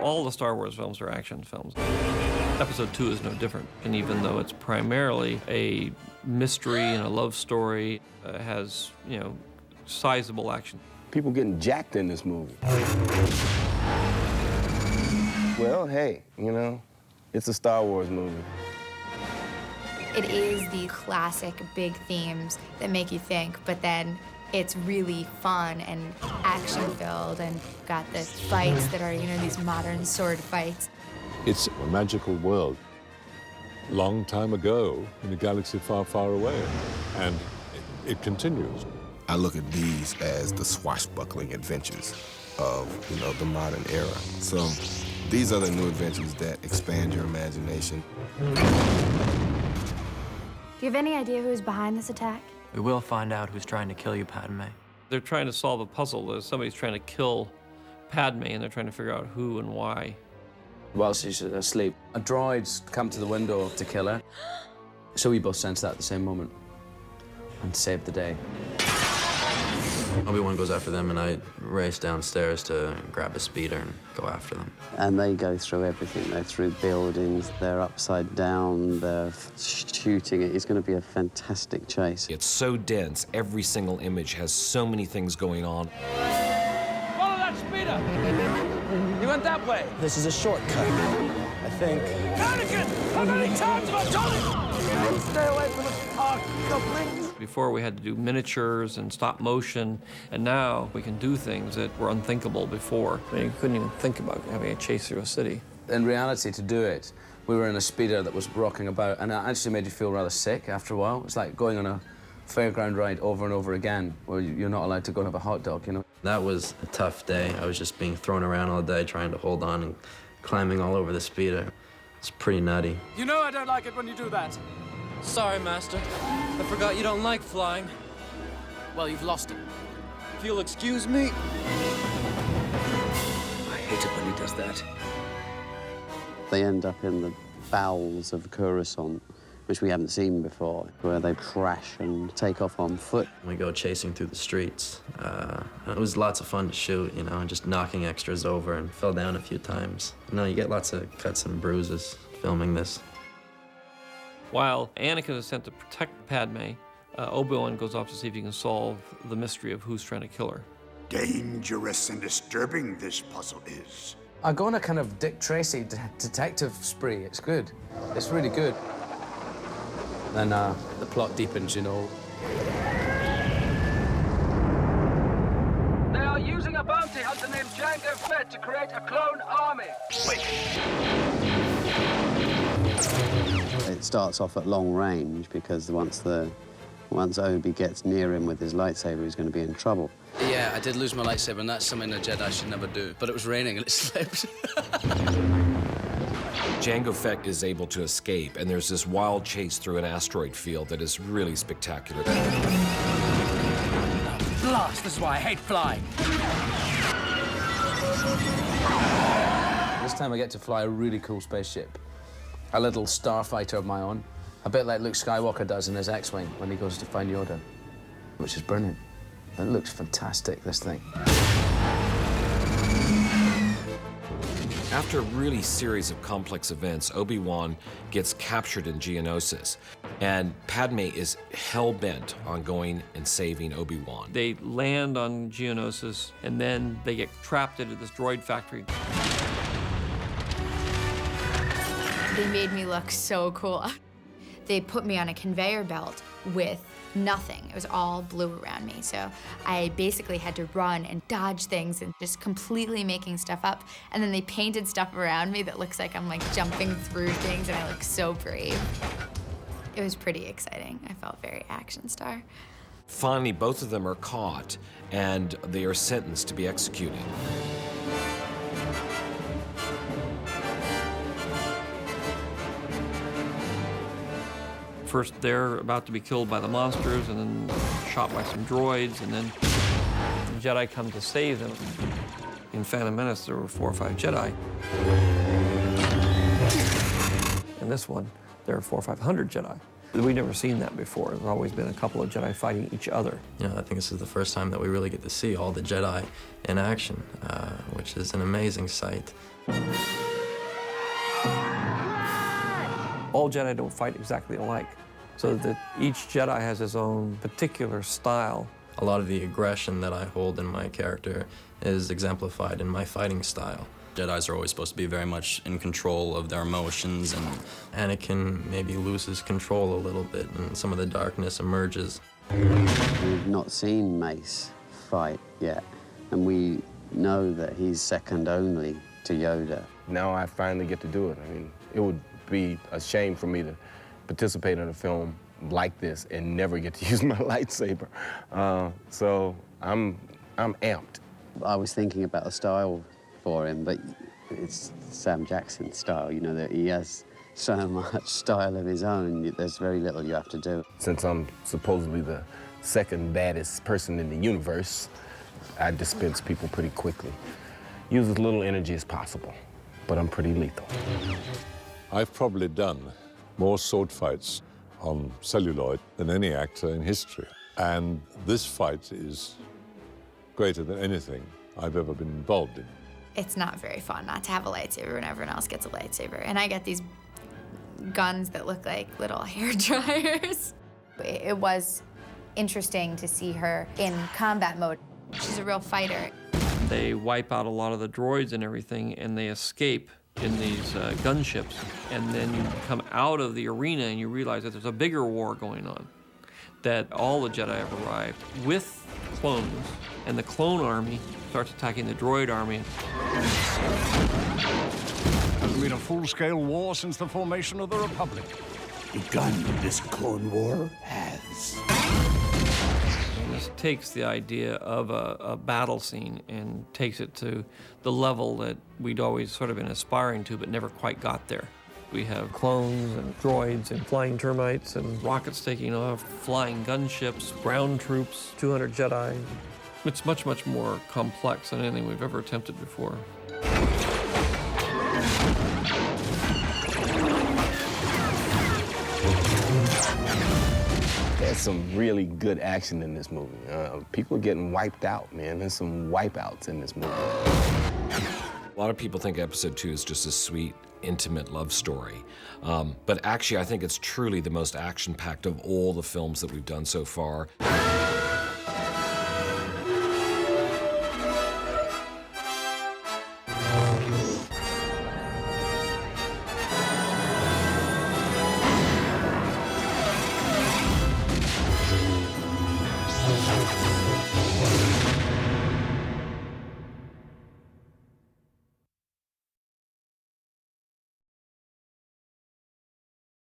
All the Star Wars films are action films. Episode 2 is no different, and even though it's primarily a mystery and a love story, it has, you know, sizable action. People getting jacked in this movie. Well, hey, you know, it's a Star Wars movie. It is the classic big themes that make you think, but then it's really fun and action-filled and got the fights that are, you know, these modern sword fights. It's a magical world. Long time ago, in a galaxy far, far away. And it continues. I look at these as the swashbuckling adventures of, you know, the modern era. So these are the new adventures that expand your imagination. Do you have any idea who's behind this attack? We will find out who's trying to kill you, Padme. They're trying to solve a puzzle. Somebody's trying to kill Padme, and they're trying to figure out who and why. While she's asleep, a droid's come to the window to kill her. So we both sensed that at the same moment and saved the day. Obi-Wan goes after them, and I race downstairs to grab a speeder and go after them. And they go through everything. They're through buildings, they're upside down, they're shooting it. It's going to be a fantastic chase. It's so dense. Every single image has so many things going on. Follow that speeder! You went that way. This is a shortcut, I think. Anakin! How many times have I told you? Stay away from the park, goblins! Before we had to do miniatures and stop motion, and now we can do things that were unthinkable before. I mean, you couldn't even think about having a chase through a city. In reality, to do it, we were in a speeder that was rocking about, and it actually made you feel rather sick after a while. It's like going on a fairground ride over and over again, where you're not allowed to go and have a hot dog, you know? That was a tough day. I was just being thrown around all day, trying to hold on and climbing all over the speeder. It's pretty nutty. You know I don't like it when you do that. Sorry, Master. I forgot you don't like flying. Well, you've lost it. If you'll excuse me. I hate it when he does that. They end up in the bowels of Coruscant, which we haven't seen before, where they crash and take off on foot. We go chasing through the streets. It was lots of fun to shoot, you know, and just knocking extras over, and fell down a few times. You know, you get lots of cuts and bruises filming this. While Anakin is sent to protect Padme, Obi-Wan goes off to see if he can solve the mystery of who's trying to kill her. Dangerous and disturbing this puzzle is. I go on a kind of Dick Tracy detective spree. It's good. It's really good. Then the plot deepens, you know. They are using a bounty hunter named Jango Fett to create a clone army. Wait. It starts off at long range because once Obi gets near him with his lightsaber, he's going to be in trouble. Yeah, I did lose my lightsaber, and that's something a Jedi should never do. But it was raining and it slipped. Jango Fett is able to escape, and there's this wild chase through an asteroid field that is really spectacular. Blast! This is why I hate flying. This time I get to fly a really cool spaceship. A little starfighter of my own. A bit like Luke Skywalker does in his X-Wing when he goes to find Yoda. Which is brilliant. It looks fantastic, this thing. After a really series of complex events, Obi-Wan gets captured in Geonosis, and Padme is hell-bent on going and saving Obi-Wan. They land on Geonosis, and then they get trapped into this droid factory. They made me look so cool. They put me on a conveyor belt with nothing. It was all blue around me. So I basically had to run and dodge things and just completely making stuff up. And then they painted stuff around me that looks like I'm like jumping through things and I look so brave. It was pretty exciting. I felt very action star. Finally, both of them are caught, and they are sentenced to be executed. First, they're about to be killed by the monsters, and then shot by some droids, and then the Jedi come to save them. In Phantom Menace, there were 4 or 5 Jedi. In this one, there are 400 or 500 Jedi. We've never seen that before. There's always been a couple of Jedi fighting each other. You know, I think this is the first time that we really get to see all the Jedi in action, which is an amazing sight. All Jedi don't fight exactly alike, so that each Jedi has his own particular style. A lot of the aggression that I hold in my character is exemplified in my fighting style. Jedis are always supposed to be very much in control of their emotions, and Anakin maybe loses control a little bit, and some of the darkness emerges. We've not seen Mace fight yet, and we know that he's second only to Yoda. Now I finally get to do it. I mean, it would be a shame for me to participate in a film like this and never get to use my lightsaber. So I'm amped. I was thinking about a style for him, but it's Sam Jackson's style, you know, that he has so much style of his own, there's very little you have to do. Since I'm supposedly the second baddest person in the universe, I dispense people pretty quickly. Use as little energy as possible, but I'm pretty lethal. I've probably done more sword fights on celluloid than any actor in history. And this fight is greater than anything I've ever been involved in. It's not very fun not to have a lightsaber when everyone else gets a lightsaber. And I get these guns that look like little hair dryers. It was interesting to see her in combat mode. She's a real fighter. They wipe out a lot of the droids and everything, and they escape in these gunships. And then you come out of the arena and you realize that there's a bigger war going on, that all the Jedi have arrived with clones, and the clone army starts attacking the droid army. There's been a full-scale war since the formation of the Republic. Begun this Clone War has. And this takes the idea of a battle scene and takes it to the level that we'd always sort of been aspiring to, but never quite got there. We have clones and droids and flying termites and rockets taking off, flying gunships, ground troops, 200 Jedi. It's much, much more complex than anything we've ever attempted before. There's some really good action in this movie. People are getting wiped out, man. There's some wipeouts in this movie. A lot of people think Episode 2 is just a sweet, intimate love story. But actually, I think it's truly the most action-packed of all the films that we've done so far.